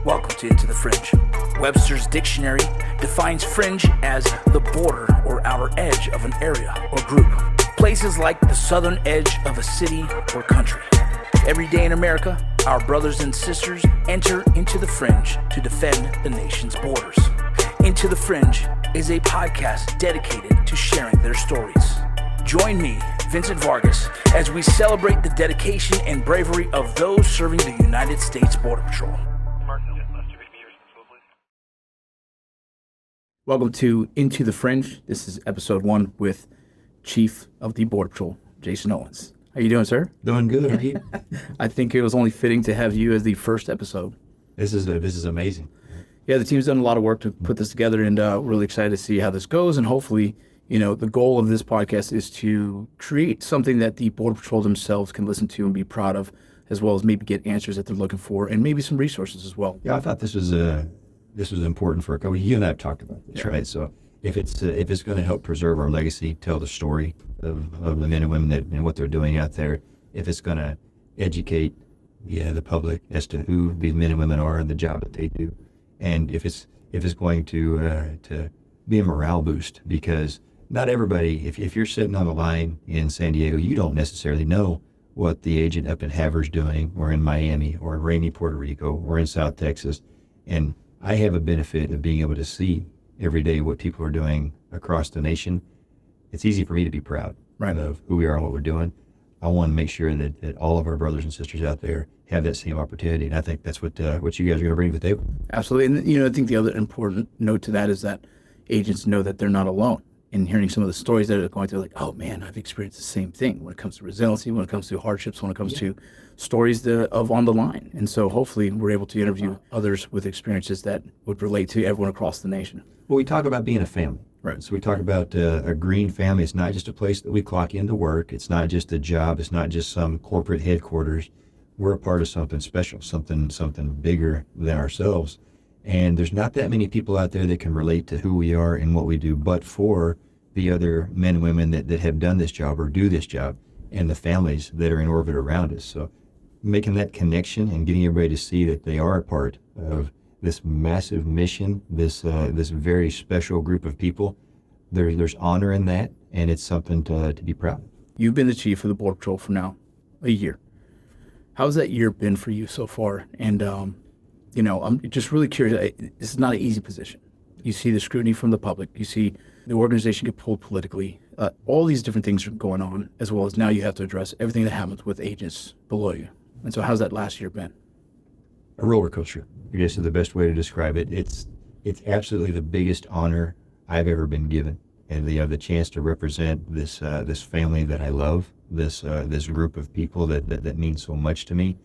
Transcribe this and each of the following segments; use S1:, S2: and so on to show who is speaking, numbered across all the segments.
S1: Welcome to Into the Fringe. Webster's dictionary defines fringe as the border or outer edge of an area or group. Places like the southern edge of a city or country. Every day in America, our brothers and sisters enter into the fringe to defend the nation's borders. Into the Fringe is a podcast dedicated to sharing their stories. Join me, Vincent Vargas, as we celebrate the dedication and bravery of those serving the United States Border Patrol. Welcome to Into the Fringe. This is episode 1 with Chief of the Border Patrol, Jason Owens. How you doing, sir?
S2: Doing good. How are you?
S1: I think it was only fitting to have you as the first episode.
S2: This is amazing.
S1: Yeah, the team's done a lot of work to put this together, and really excited to see how this goes. And hopefully, you know, the goal of this podcast is to create something that the Border Patrol themselves can listen to and be proud of, as well as maybe get answers that they're looking for, and maybe some resources as well.
S2: Yeah, I thought this was important for a couple. You and I have talked about this, right? So if it's going to help preserve our legacy, tell the story of the men and women and what they're doing out there, if it's going to educate the public as to who these men and women are and the job that they do, and if it's going to be a morale boost, because not everybody, if you're sitting on the line in San Diego, you don't necessarily know what the agent up in Havre's doing, or in Miami, or in rainy Puerto Rico, or in South Texas. And I have a benefit of being able to see every day what people are doing across the nation. It's easy for me to be proud of who we are and what we're doing. I want to make sure that all of our brothers and sisters out there have that same opportunity, and I think that's what you guys are going to bring to the table.
S1: Absolutely. And, you know, I think the other important note to that is that agents know that they're not alone. And hearing some of the stories that are going through, like, oh man, I've experienced the same thing when it comes to resiliency, when it comes to hardships, when it comes to stories of on the line. And so hopefully we're able to interview others with experiences that would relate to everyone across the nation.
S2: Well, we talk about being a family. Right. So we talk about a green family. It's not just a place that we clock into work. It's not just a job. It's not just some corporate headquarters. We're a part of something special, something bigger than ourselves. And there's not that many people out there that can relate to who we are and what we do, but for the other men and women that have done this job or do this job, and the families that are in orbit around us. So making that connection and getting everybody to see that they are a part of this massive mission, this very special group of people, there's honor in that, and it's something to be proud of.
S1: You've been the chief of the Border Patrol for now a year. How's that year been for you so far? And you know, I'm just really curious. This is not an easy position. You see the scrutiny from the public. You see the organization get pulled politically. All these different things are going on, as well as now you have to address everything that happens with agents below you. And so how's that last year been?
S2: A roller coaster, I guess is the best way to describe it. It's absolutely the biggest honor I've ever been given. And the chance to represent this family that I love, this group of people that means so much to me.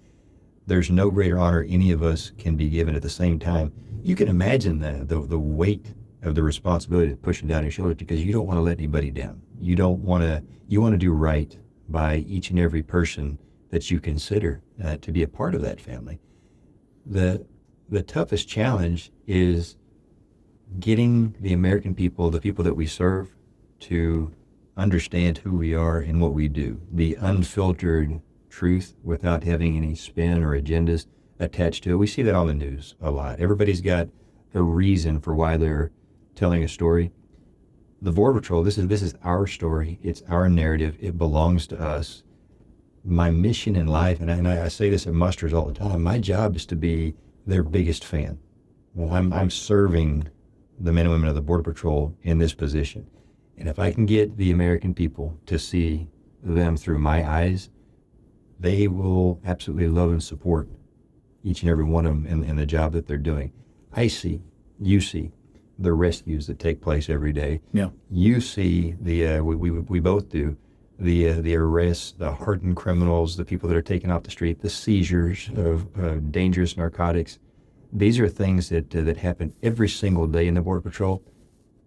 S2: There's no greater honor any of us can be given. At the same time, you can imagine the weight of the responsibility pushing down your shoulders, because you don't want to let anybody down. You want to do right by each and every person that you consider to be a part of that family. The toughest challenge is getting the American people, the people that we serve, to understand who we are and what we do. The unfiltered truth without having any spin or agendas attached to it. We see that on the news a lot. Everybody's got a reason for why they're telling a story. The Border Patrol, this is our story. It's our narrative. It belongs to us. My mission in life, and I say this at musters all the time, my job is to be their biggest fan. Well, I'm serving the men and women of the Border Patrol in this position. And if I can get the American people to see them through my eyes, they will absolutely love and support each and every one of them in the job that they're doing. I see, you see, the rescues that take place every day.
S1: Yeah.
S2: You see we both do the arrests, the hardened criminals, the people that are taken off the street, the seizures of dangerous narcotics. These are things that happen every single day in the Border Patrol,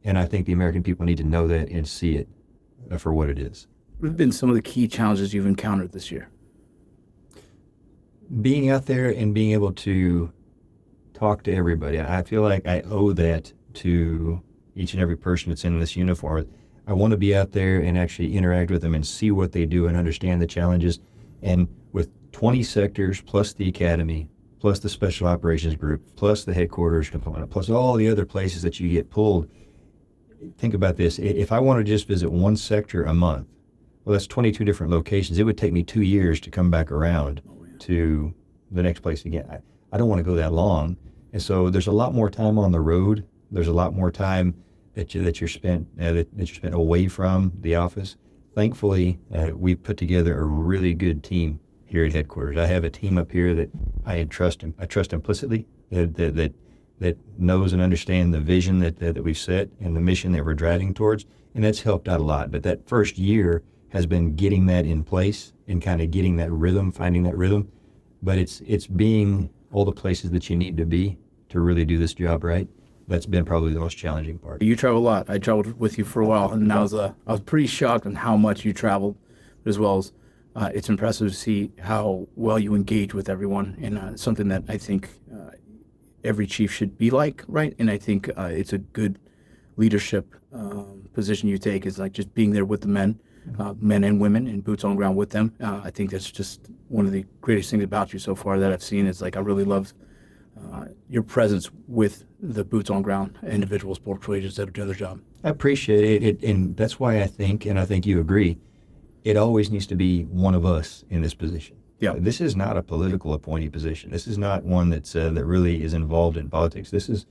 S2: and I think the American people need to know that and see it for what it is.
S1: What have been some of the key challenges you've encountered this year?
S2: Being out there and being able to talk to everybody. I feel like I owe that to each and every person that's in this uniform. I want to be out there and actually interact with them and see what they do and understand the challenges. And with 20 sectors plus the academy, plus the special operations group, plus the headquarters component, plus all the other places that you get pulled. Think about this. If I want to just visit one sector a month, well, that's 22 different locations. It would take me 2 years to come back around to the next place again. I don't want to go that long. And so there's a lot more time on the road. There's a lot more time that you're spent away from the office. Thankfully, we've put together a really good team here at headquarters. I have a team up here that I trust implicitly, that knows and understands the vision that we've set and the mission that we're driving towards, and that's helped out a lot. But that first year has been getting that in place and kind of getting that rhythm, finding that rhythm. But it's being all the places that you need to be to really do this job right. That's been probably the most challenging part.
S1: You travel a lot. I traveled with you for a while, and I was pretty shocked on how much you traveled, as well as it's impressive to see how well you engage with everyone, and something that I think every chief should be like, right? And I think it's a good leadership position you take, is like just being there with the men and women, and boots on the ground with them. I think that's just one of the greatest things about you so far that I've seen. Is like I really love your presence with the boots on ground individuals, Border Patrol agents that are doing their job.
S2: I appreciate it, and that's why I think you agree, it always needs to be one of us in this position.
S1: Yeah.
S2: This is not a political appointee position. This is not one that's that really is involved in politics. This is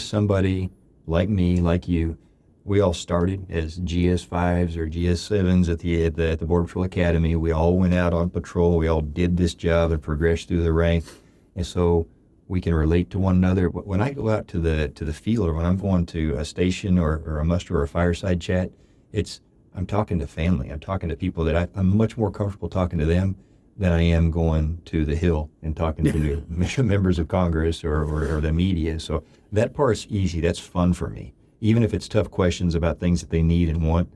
S2: somebody like me, like you. We all started as GS5s or GS7s at the Border Patrol Academy. We all went out on patrol. We all did this job and progressed through the ranks, and so we can relate to one another. When I go out to the field, or when I'm going to a station or a muster or a fireside chat, I'm talking to family. I'm talking to people that I'm much more comfortable talking to them than I am going to the Hill and talking to members of Congress or the media. So that part's easy. That's fun for me. Even if it's tough questions about things that they need and want,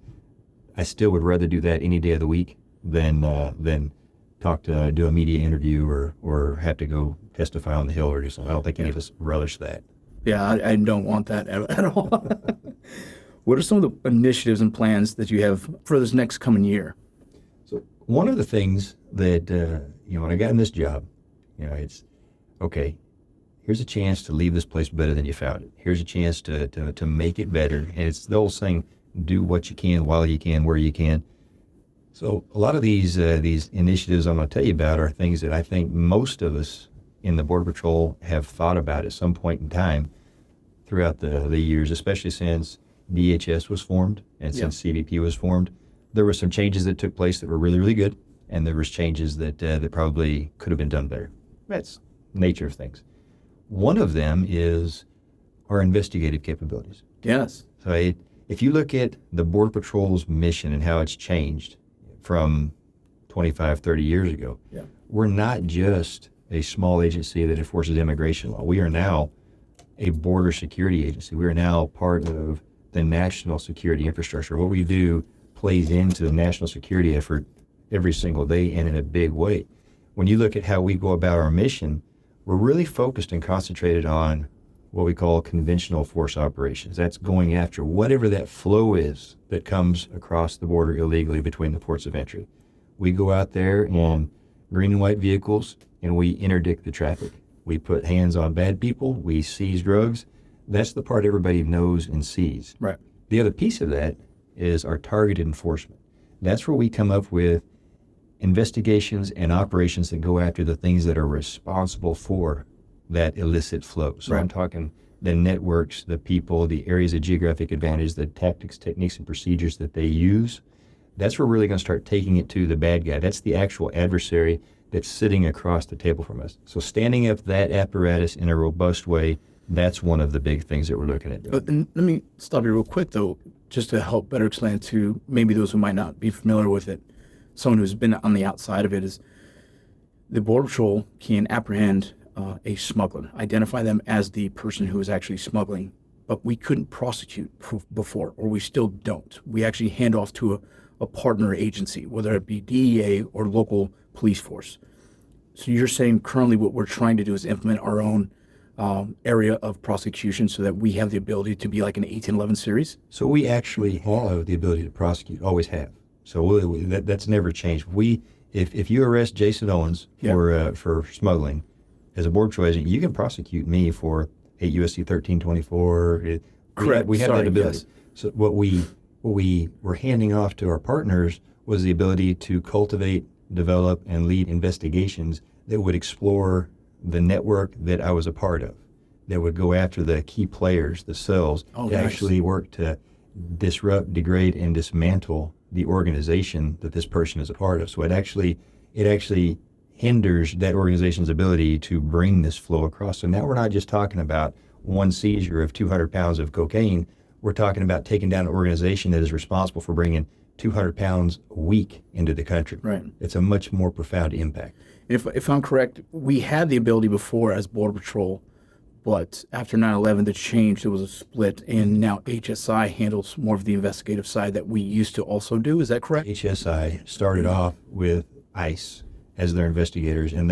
S2: I still would rather do that any day of the week than do a media interview or have to go testify on the Hill or do something. I don't think any of us relish that.
S1: Yeah, I don't want that at all. What are some of the initiatives and plans that you have for this next coming year?
S2: So one of the things that, when I got in this job, it's, okay, here's a chance to leave this place better than you found it. Here's a chance to make it better. And it's the old saying, do what you can, while you can, where you can. So a lot of these initiatives I'm going to tell you about are things that I think most of us in the Border Patrol have thought about at some point in time throughout the years, especially since DHS was formed and since CBP was formed. There were some changes that took place that were really, really good, and there was changes that probably could have been done better. That's the nature of things. One of them is our investigative capabilities.
S1: Yes.
S2: So if you look at the Border Patrol's mission and how it's changed from 25, 30 years ago, we're not just a small agency that enforces immigration law. We are now a border security agency. We are now part of the national security infrastructure. What we do plays into the national security effort every single day and in a big way. When you look at how we go about our mission, we're really focused and concentrated on what we call conventional force operations. That's going after whatever that flow is that comes across the border illegally between the ports of entry. We go out there in green and white vehicles and we interdict the traffic. We put hands on bad people. We seize drugs. That's the part everybody knows and sees.
S1: Right.
S2: The other piece of that is our targeted enforcement. That's where we come up with investigations and operations that go after the things that are responsible for that illicit flow. So I'm talking the networks, the people, the areas of geographic advantage, the tactics, techniques, and procedures that they use. That's where we're really going to start taking it to the bad guy. That's the actual adversary that's sitting across the table from us. So standing up that apparatus in a robust way, that's one of the big things that we're looking at doing.
S1: Let me stop you real quick, though, just to help better explain to maybe those who might not be familiar with it. Someone who's been on the outside of it is the Border Patrol can apprehend a smuggler, identify them as the person who is actually smuggling, but we couldn't prosecute before, or we still don't. We actually hand off to a partner agency, whether it be DEA or local police force. So you're saying currently what we're trying to do is implement our own area of prosecution so that we have the ability to be like an 1811 series?
S2: So we actually have the ability to prosecute, always have. So that's never changed. if you arrest Jason Owens for smuggling as a Border Patrol agent, you can prosecute me for 8 U.S.C. 1324.
S1: Correct.
S2: We have that ability.
S1: Yes.
S2: So what we were handing off to our partners was the ability to cultivate, develop, and lead investigations that would explore the network that I was a part of, that would go after the key players, the cells, that actually work to disrupt, degrade, and dismantle the organization that this person is a part of. So it actually hinders that organization's ability to bring this flow across. So now we're not just talking about one seizure of 200 pounds of cocaine. We're talking about taking down an organization that is responsible for bringing 200 pounds a week into the country.
S1: Right.
S2: It's a much more profound impact.
S1: If I'm correct, we had the ability before as Border Patrol, but after 9/11, the change, there was a split, and now HSI handles more of the investigative side that we used to also do. Is that correct?
S2: HSI started off with ICE as their investigators, and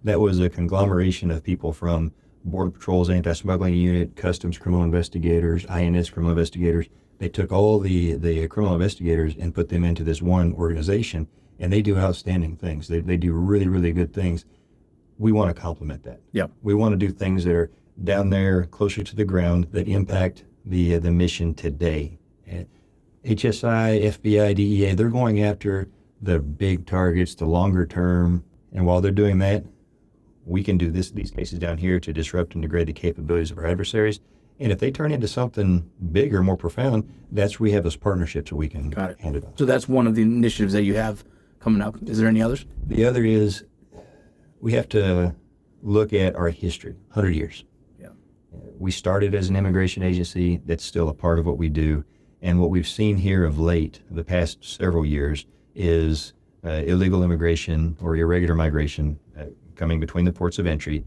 S2: that was a conglomeration of people from Border Patrol's anti-smuggling unit, Customs criminal investigators, INS criminal investigators. They took all the criminal investigators and put them into this one organization, and they do outstanding things. They do really, really good things. We want to complement that.
S1: Yeah.
S2: We want to do things that are down there closer to the ground that impact the mission today. And HSI, FBI, DEA, they're going after the big targets, the longer term, and while they're doing that, we can do these cases down here to disrupt and degrade the capabilities of our adversaries. And if they turn into something bigger, more profound, that's where we have those partnerships that we can hand it off.
S1: So that's one of the initiatives that you have coming up. Is there any others?
S2: The other is we have to look at our history, 100 years.
S1: Yeah.
S2: We started as an immigration agency. That's still a part of what we do. And what we've seen here of late, the past several years, is illegal immigration or irregular migration coming between the ports of entry.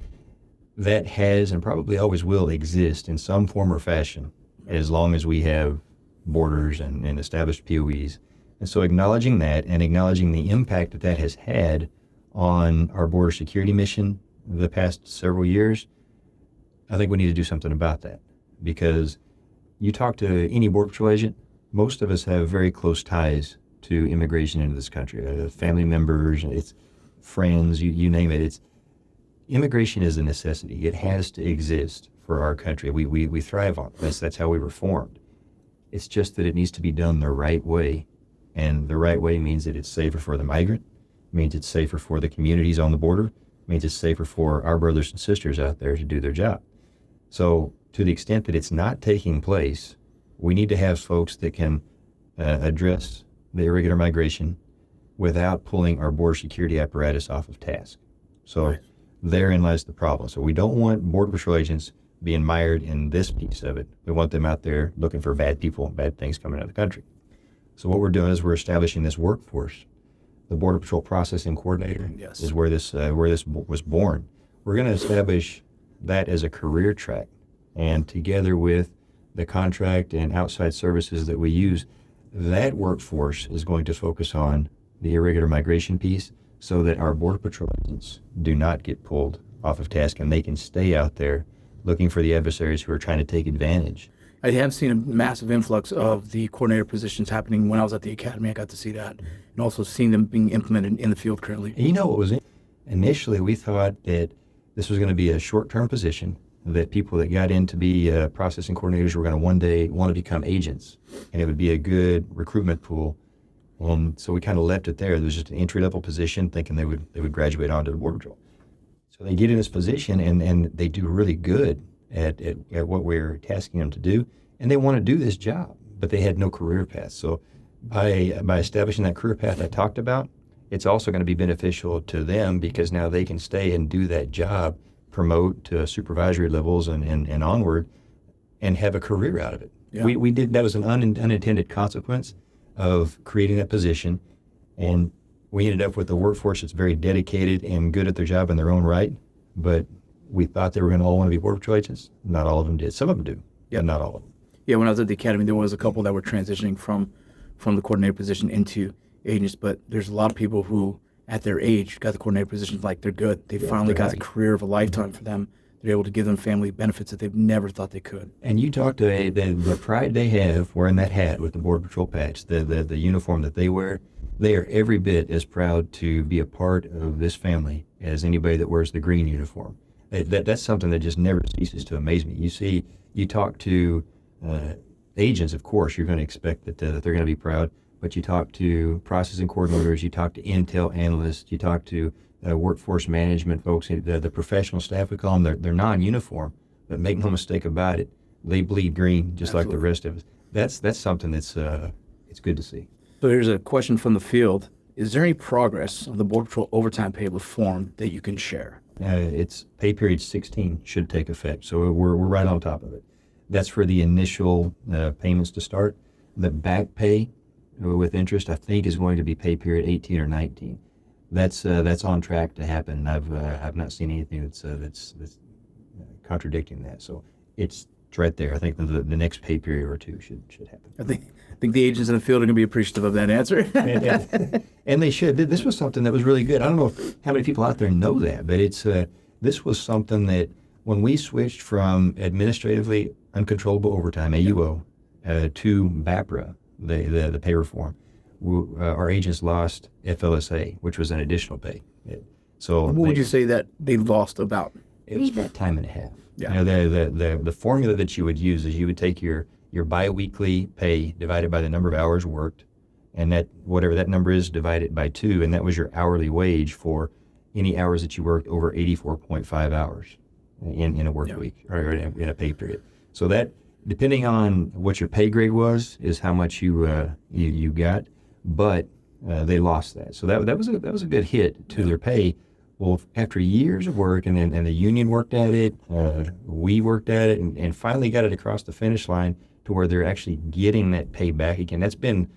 S2: That has and probably always will exist in some form or fashion as long as we have borders and established POEs. And so acknowledging that and acknowledging the impact that that has had on our border security mission the past several years, I think we need to do something about that. Because you talk to any Border Patrol agent, most of us have very close ties to immigration into this country. Family members, it's friends, you name it. Immigration is a necessity. It has to exist for our country. We thrive on it. That's how we were formed. It's just that it needs to be done the right way. And the right way means that it's safer for the migrant, means it's safer for the communities on the border, means it's safer for our brothers and sisters out there to do their job. So to the extent that it's not taking place, we need to have folks that can address the irregular migration without pulling our border security apparatus off of task. So therein lies the problem. So we don't want Border Patrol agents being mired in this piece of it. We want them out there looking for bad people and bad things coming out of the country. So what we're doing is we're establishing this workforce. The Border Patrol Processing Coordinator is where this was born. We're going to establish that as a career track, and together with the contract and outside services that we use, that workforce is going to focus on the irregular migration piece so that our Border Patrol agents do not get pulled off of task and they can stay out there looking for the adversaries who are trying to take advantage.
S1: I have seen a massive influx of the coordinator positions happening when I was at the academy. I got to see that, and also seeing them being implemented in the field currently.
S2: And you know what was initially we thought that this was going to be a short-term position, that people that got in to be processing coordinators were going to one day want to become agents, and it would be a good recruitment pool. So we kind of left it there. There was just an entry-level position, thinking they would graduate onto the Border Patrol. So they get in this position, and they do really good at what we're tasking them to do, and they want to do this job, but they had no career path. So by establishing that career path I talked about, it's also going to be beneficial to them because now they can stay and do that job, promote to supervisory levels and onward, and have a career out of it. Yeah. We did that was an unintended consequence of creating that position, and we ended up with a workforce that's very dedicated and good at their job in their own right, but we thought they were going to all want to be Border Patrol agents. Not all of them did. Some of them do, but not all of them.
S1: Yeah, when I was at the academy, there was a couple that were transitioning from the coordinator position into agents, but there's a lot of people who, at their age, got the coordinator positions like they're good. They finally got the career of a lifetime for them. they're able to give them family benefits that they've never thought they could.
S2: And you talk to the pride they have wearing that hat with the Border Patrol patch, the uniform that they wear. They are every bit as proud to be a part of this family as anybody that wears the green uniform. That's something that just never ceases to amaze me. You talk to agents, of course, you're going to expect that they're going to be proud, but you talk to processing coordinators, you talk to intel analysts, you talk to workforce management folks, the professional staff, we call them, they're non-uniform, but make no mistake about it, they bleed green just
S1: Absolutely.
S2: like the rest of us. That's something that's it's good to see.
S1: So here's a question from the field. Is there any progress on the Border Patrol overtime pay reform that you can share?
S2: It's pay period 16 should take effect, so we're right on top of it. That's for the initial payments to start. The back pay with interest, I think, is going to be pay period 18 or 19. That's on track to happen. I've not seen anything that's contradicting that. So it's right there. I think the next pay period or two should happen.
S1: I think the agents in the field are going to be appreciative of that answer.
S2: and they should. This was something that was really good. I don't know how many people out there know that, but this was something that when we switched from administratively uncontrollable overtime, AUO, to BAPRA, the pay reform, our agents lost FLSA, which was an additional pay. So
S1: what would you say that they lost about?
S2: It was about time and a half.
S1: Yeah.
S2: You know, the formula that you would use is you would take your biweekly pay divided by the number of hours worked, and that whatever that number is, divide it by 2, and that was your hourly wage for any hours that you worked over 84.5 hours in a work week or in a pay period. So that, depending on what your pay grade was, is how much you got, but they lost that. So that was a good hit to their pay. Well, after years of work, and the union worked at it, we worked at it, and finally got it across the finish line to where they're actually getting that pay back again. That's been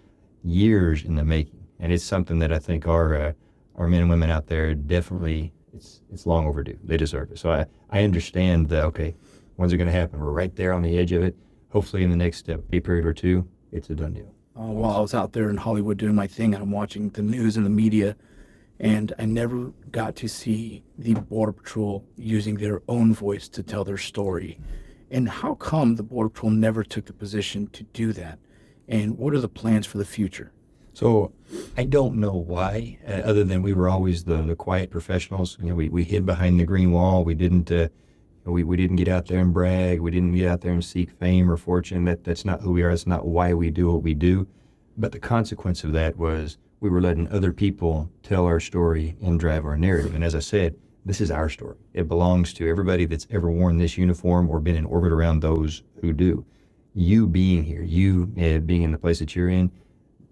S2: years in the making, and it's something that I think our men and women out there definitely, it's long overdue. They deserve it. So I understand that, okay, when's it going to happen? We're right there on the edge of it. Hopefully in the next pay period or two, it's a done deal.
S1: While I was out there in Hollywood doing my thing, and I'm watching the news and the media, and I never got to see the Border Patrol using their own voice to tell their story. And how come the Border Patrol never took the position to do that? And what are the plans for the future?
S2: So I don't know why, other than we were always the quiet professionals. You know, we hid behind the green wall. We didn't we didn't get out there and brag. We didn't get out there and seek fame or fortune. That's not who we are. That's not why we do what we do. But the consequence of that was we were letting other people tell our story and drive our narrative. And as I said, this is our story. It belongs to everybody that's ever worn this uniform or been in orbit around those who do. You being here, you being in the place that you're in,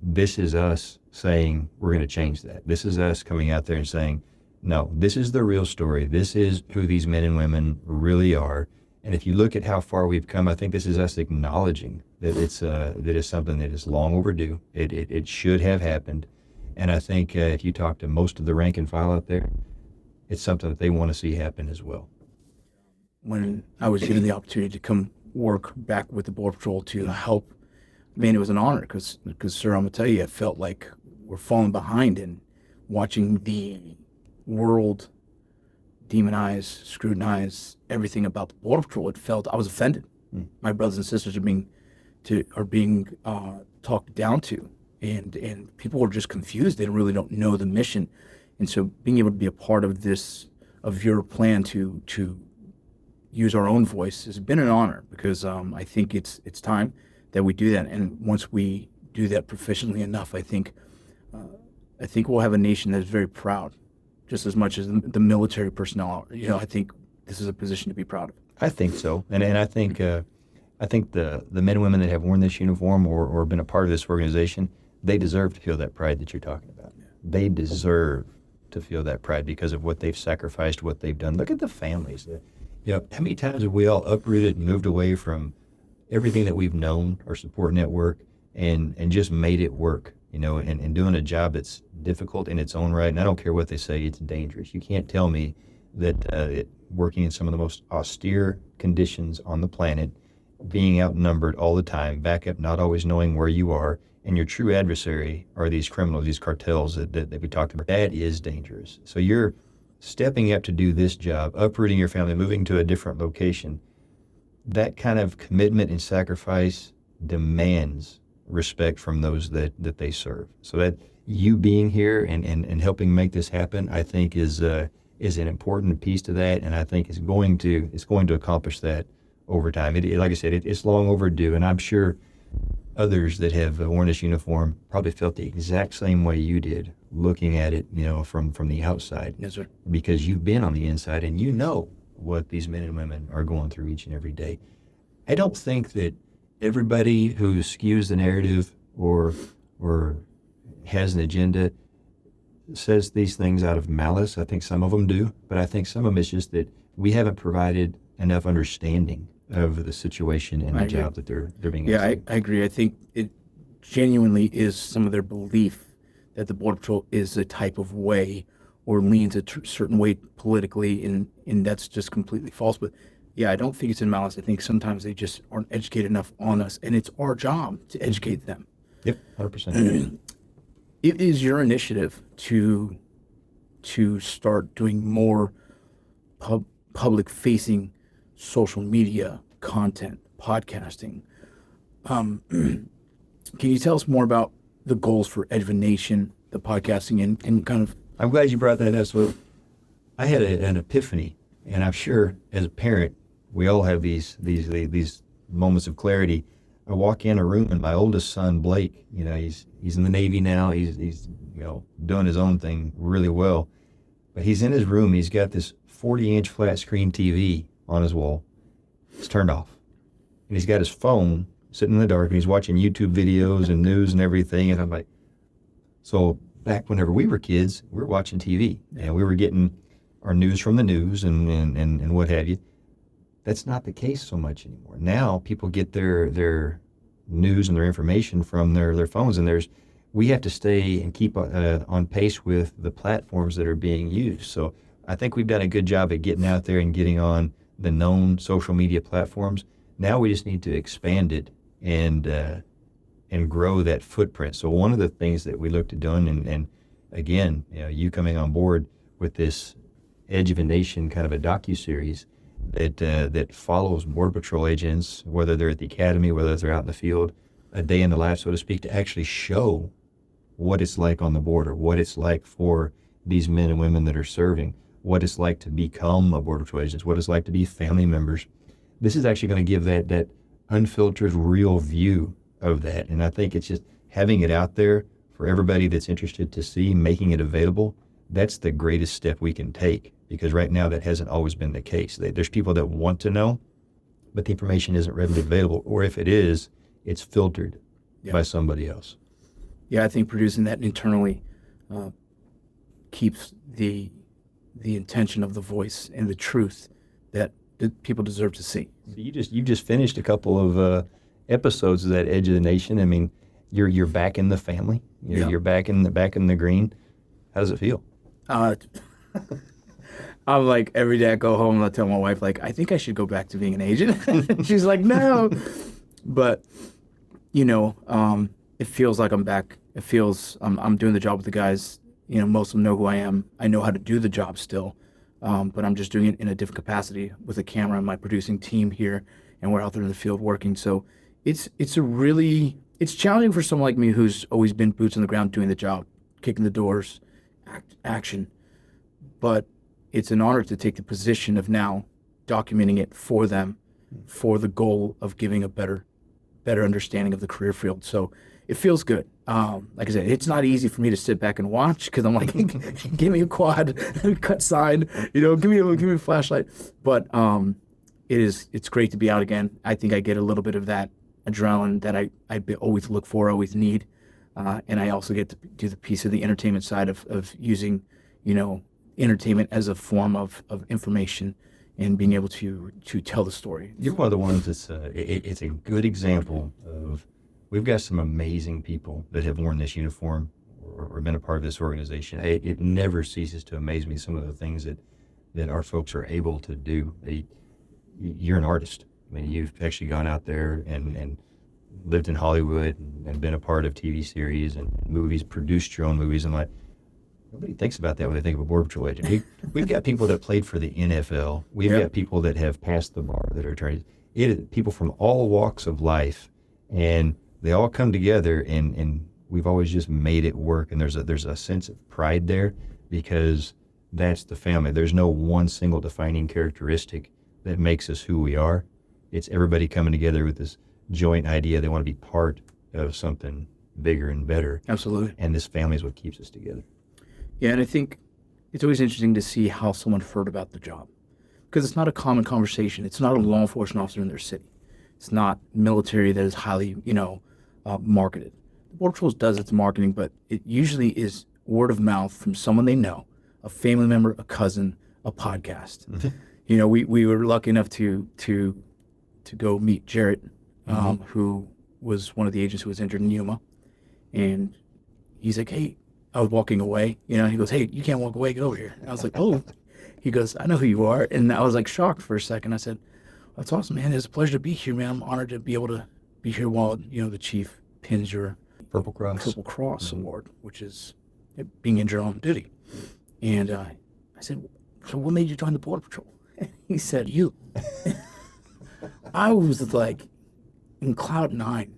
S2: this is us saying we're going to change that. This is us coming out there and saying, no, this is the real story. This is who these men and women really are. And if you look at how far we've come, I think this is us acknowledging that it's something that is long overdue. It should have happened. And I think if you talk to most of the rank and file out there, it's something that they want to see happen as well.
S1: When I was given the opportunity to come work back with the Border Patrol to help, man, it was an honor because, sir, I'm going to tell you, I felt like we're falling behind in watching the world demonize, scrutinize everything about the Border Patrol. It felt, I was offended. My brothers and sisters are being talked down to, and people were just confused. They really don't know the mission. And so being able to be a part of this, of your plan to use our own voice has been an honor, because I think it's time that we do that. And once we do that proficiently enough, I think we'll have a nation that is very proud, just as much as the military personnel are. You know, I think this is a position to be proud of.
S2: I think so, and I think the men and women that have worn this uniform or been a part of this organization, they deserve to feel that pride that you're talking about. Yeah. They deserve to feel that pride because of what they've sacrificed, what they've done. Look at the families. You know, how many times have we all uprooted and moved away from everything that we've known, our support network, and just made it work, you know, and doing a job that's difficult in its own right. And I don't care what they say, it's dangerous. You can't tell me that working in some of the most austere conditions on the planet, being outnumbered all the time, back up, not always knowing where you are, and your true adversary are these criminals, these cartels that we talked about. That is dangerous. So you're stepping up to do this job, uprooting your family, moving to a different location, that kind of commitment and sacrifice demands respect from those that they serve. So that you being here and helping make this happen, I think is an important piece to that, and I think it's going to accomplish that over time. Like I said, it's long overdue, and I'm sure others that have worn this uniform probably felt the exact same way you did, looking at it, from the outside.
S1: Yes, sir.
S2: Because you've been on the inside and you know what these men and women are going through each and every day. I don't think that everybody who skews the narrative or has an agenda says these things out of malice. I think some of them do, but I think some of them is just that we haven't provided enough understanding of the situation and the job that they're being
S1: asked. Yeah, I agree. I think it genuinely is some of their belief that the Border Patrol is a type of way or leans a certain way politically, and that's just completely false. But yeah, I don't think it's in malice. I think sometimes they just aren't educated enough on us, and it's our job to educate them.
S2: Yep, 100%.
S1: It is your initiative to start doing more public-facing social media content, podcasting. Can you tell us more about the goals for Edge of a Nation, the podcasting, and kind of...
S2: I'm glad you brought that up. So I had an epiphany, and I'm sure as a parent, we all have these moments of clarity. I walk in a room, and my oldest son, Blake, he's in the Navy now. He's doing his own thing really well. But he's in his room. He's got this 40-inch flat screen TV on his wall. It's turned off. And he's got his phone sitting in the dark, and he's watching YouTube videos and news and everything. And I'm like, so back whenever we were kids, we were watching TV, and we were getting our news from the news and what have you. That's not the case so much anymore. Now people get their news and their information from their phones, and we have to stay and keep on pace with the platforms that are being used. So I think we've done a good job at getting out there and getting on the known social media platforms. Now we just need to expand it and grow that footprint. So one of the things that we looked at doing, and again, you coming on board with this Edge of a Nation kind of a docuseries that follows Border Patrol agents, whether they're at the academy, whether they're out in the field, a day in the life, so to speak, to actually show what it's like on the border, what it's like for these men and women that are serving, what it's like to become a Border Patrol agent, what it's like to be family members. This is actually going to give that unfiltered, real view of that. And I think it's just having it out there for everybody that's interested to see, making it available. That's the greatest step we can take, because right now that hasn't always been the case. There's people that want to know, but the information isn't readily available, or if it is, it's filtered by somebody else.
S1: Yeah, I think producing that internally keeps the intention of the voice and the truth that people deserve to see.
S2: So you just finished a couple of episodes of that Edge of the Nation. I mean, you're back in the family. You're back in the green. How does it feel?
S1: I'm like, every day I go home and I tell my wife, like, I think I should go back to being an agent. She's like, no. But, it feels like I'm back. It feels I'm doing the job with the guys. Most of them know who I am. I know how to do the job still, but I'm just doing it in a different capacity with a camera and my producing team here, and we're out there in the field working. So it's challenging for someone like me who's always been boots on the ground doing the job, kicking the doors, action. But it's an honor to take the position of now documenting it for them, for the goal of giving a better understanding of the career field. So it feels good. Like I said, it's not easy for me to sit back and watch, because I'm like, give me a quad, cut sign, give me a flashlight. But it's great to be out again. I think I get a little bit of that adrenaline that I always look for, always need. And I also get to do the piece of the entertainment side of using, entertainment as a form of information and being able to tell the story.
S2: You're one of the ones that's it's a good example of, we've got some amazing people that have worn this uniform or been a part of this organization. It never ceases to amaze me, some of the things that our folks are able to do. You're an artist. I mean, you've actually gone out there and lived in Hollywood and been a part of TV series and movies, produced your own movies, and like, Nobody thinks about that when they think of a Border Patrol agent. We've got people that played for the NFL. We've got people that have passed the bar that are attorneys. It is people from all walks of life, and they all come together, and we've always just made it work. And there's a sense of pride there because that's the family. There's no one single defining characteristic that makes us who we are. It's everybody coming together with this joint idea. They want to be part of something bigger and better.
S1: Absolutely.
S2: And this family is what keeps us together.
S1: Yeah, and I think it's always interesting to see how someone heard about the job, because it's not a common conversation. It's not a law enforcement officer in their city. It's not military that is highly, marketed. The Border Patrol does its marketing, but it usually is word of mouth from someone they know, a family member, a cousin, a podcast. Mm-hmm. We were lucky enough to go meet Jarrett, who was one of the agents who was injured in Yuma, and he's like, hey. I was walking away, he goes, hey, you can't walk away, get over here. And I was like, oh. He goes, I know who you are. And I was like shocked for a second. I said, that's awesome, man. It's a pleasure to be here, man. I'm honored to be able to be here while, the chief pins your
S2: Purple Cross
S1: Award, which is being injured on duty. And I said, so what made you join the Border Patrol? He said, you. I was like in cloud nine.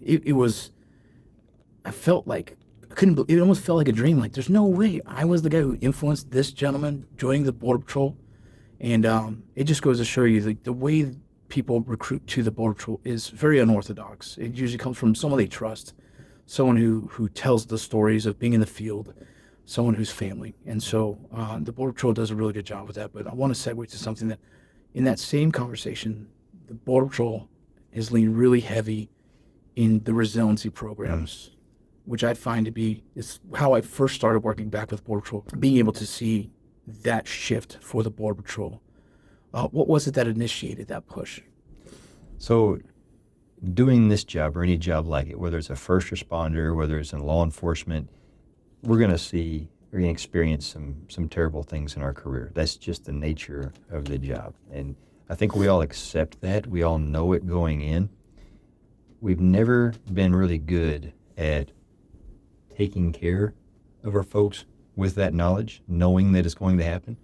S1: I felt like, it almost felt like a dream. Like, there's no way I was the guy who influenced this gentleman joining the Border Patrol. And it just goes to show you the way people recruit to the Border Patrol is very unorthodox. It usually comes from someone they trust, someone who tells the stories of being in the field, someone who's family. And so the Border Patrol does a really good job with that. But I want to segue to something that, in that same conversation, the Border Patrol has leaned really heavy in the resiliency programs, which I find to be is how I first started working back with Border Patrol, being able to see that shift for the Border Patrol. What was it that initiated that push?
S2: So doing this job or any job like it, whether it's a first responder, whether it's in law enforcement, we're going to experience some terrible things in our career. That's just the nature of the job. And I think we all accept that. We all know it going in. We've never been really good at taking care of our folks with that knowledge, knowing that it's going to happen.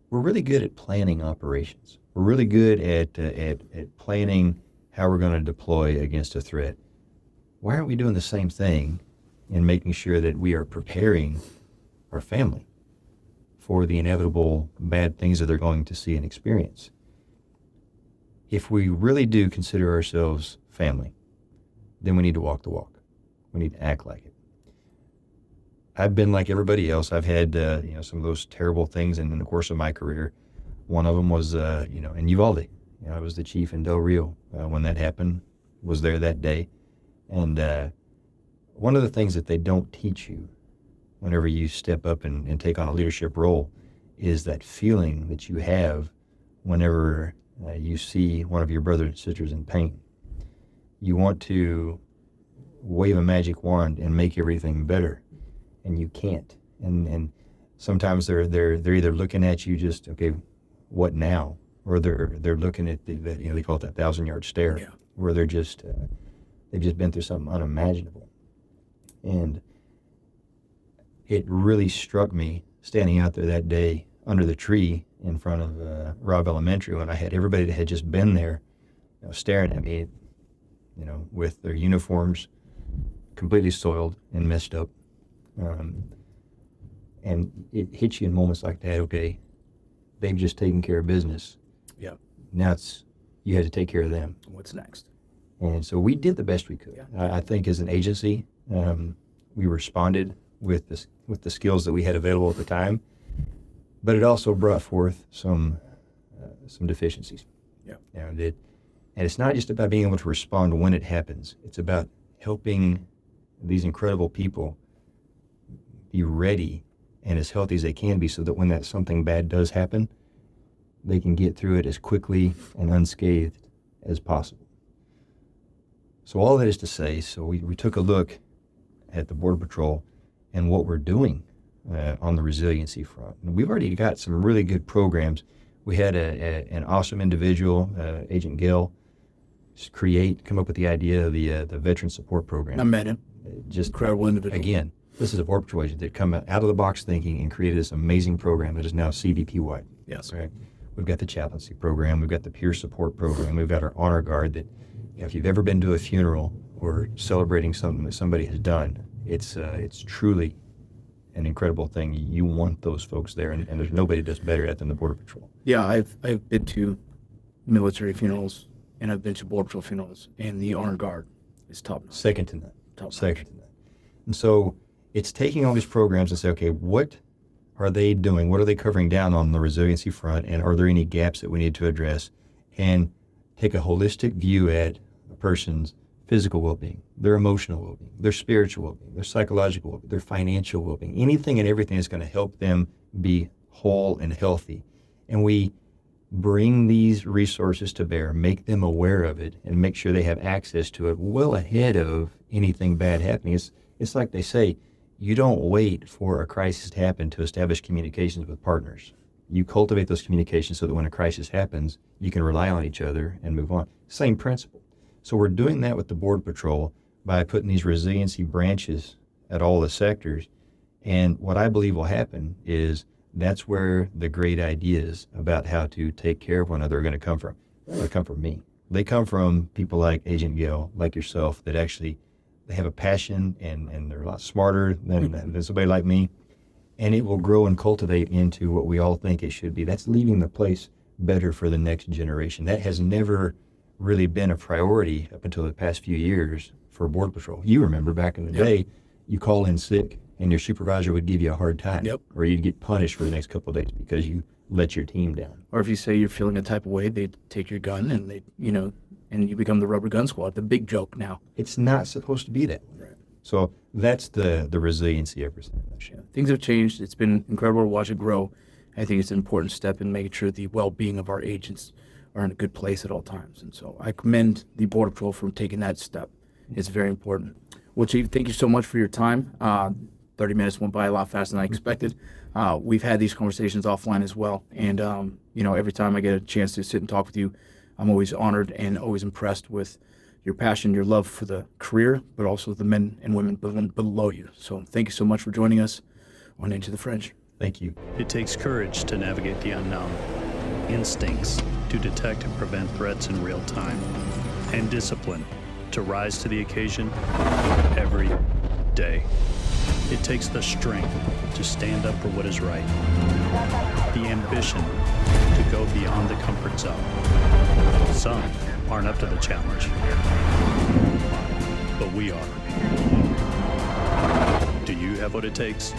S2: We're really good at planning operations. We're really good at planning how we're going to deploy against a threat. Why aren't we doing the same thing in making sure that we are preparing our family for the inevitable bad things that they're going to see and experience? If we really do consider ourselves family, then we need to walk the walk. We need to act like it. I've been like everybody else. I've had some of those terrible things in the course of my career. One of them was in Uvalde. I was the chief in Del Rio when that happened. Was there that day, and one of the things that they don't teach you whenever you step up and take on a leadership role is that feeling that you have whenever you see one of your brothers and sisters in pain. You want to wave a magic wand and make everything better, and you can't. And sometimes they're either looking at you just, okay, what now? Or they're looking at they call it that 1,000-yard stare, where they've just been through something unimaginable. And it really struck me standing out there that day under the tree in front of Robb Elementary when I had everybody that had just been there, staring at me, with their uniforms completely soiled and messed up. And it hits you in moments like that. Okay, they've just taken care of business.
S1: Yeah.
S2: Now you had to take care of them.
S1: What's next?
S2: And so we did the best we could. Yeah. I think as an agency, we responded with the skills that we had available at the time, but it also brought forth some deficiencies.
S1: Yeah.
S2: And it's not just about being able to respond when it happens. It's about helping these incredible people be ready and as healthy as they can be so that when something bad does happen, they can get through it as quickly and unscathed as possible. So all that is to say, we took a look at the Border Patrol and what we're doing on the resiliency front. And we've already got some really good programs. We had an awesome individual, Agent Gill, come up with the idea of the Veteran Support Program.
S1: I met him.
S2: Just
S1: incredible individual.
S2: Again, This is a Border Patrol agent that come out of the box thinking and created this amazing program that is now CBP-wide.
S1: Yes.
S2: Right? We've got the chaplaincy program. We've got the peer support program. We've got our honor guard that, if you've ever been to a funeral or celebrating something that somebody has done, it's truly an incredible thing. You want those folks there, and there's nobody does better at than the Border Patrol.
S1: Yeah, I've been to military funerals, and I've been to Border Patrol funerals, and the honor guard is top notch.
S2: Second to none.
S1: Top
S2: Second to none. And so it's taking all these programs and say, okay, what are they doing? What are they covering down on the resiliency front? And are there any gaps that we need to address? And take a holistic view at a person's physical well-being, their emotional well-being, their spiritual well-being, their psychological well-being, their financial well-being, anything and everything that's going to help them be whole and healthy. And we bring these resources to bear, make them aware of it, and make sure they have access to it well ahead of anything bad happening. It's like they say, you don't wait for a crisis to happen to establish communications with partners. You cultivate those communications so that when a crisis happens, you can rely on each other and move on. Same principle. So we're doing that with the Border Patrol by putting these resiliency branches at all the sectors. And what I believe will happen is that's where the great ideas about how to take care of one another are going to come from. They come from me. They come from people like Agent Gill, like yourself, that actually they have a passion and they're a lot smarter than somebody like me. And it will grow and cultivate into what we all think it should be. That's leaving the place better for the next generation. That has never really been a priority up until the past few years for Border Patrol. You remember back in the day, you call in sick and your supervisor would give you a hard time.
S1: Yep.
S2: Or you'd get punished for the next couple of days because you let your team down.
S1: Or if you say you're feeling a type of way, they take your gun and they, and you become the rubber gun squad. The big joke now.
S2: It's not supposed to be that way.
S1: Right.
S2: So that's the resiliency of it.
S1: Yeah. Things have changed. It's been incredible to watch it grow. I think it's an important step in making sure the well-being of our agents are in a good place at all times. And so I commend the Border Patrol for taking that step. It's very important. Well, Chief, thank you so much for your time. 30 minutes went by a lot faster than I expected. We've had these conversations offline as well. And, every time I get a chance to sit and talk with you, I'm always honored and always impressed with your passion, your love for the career, but also the men and women below you. So thank you so much for joining us on Into the Fringe.
S2: Thank you.
S3: It takes courage to navigate the unknown, instincts to detect and prevent threats in real time, and discipline to rise to the occasion every day. It takes the strength to stand up for what is right, the ambition to go beyond the comfort zone. Some aren't up to the challenge, but we are. Do you have what it takes?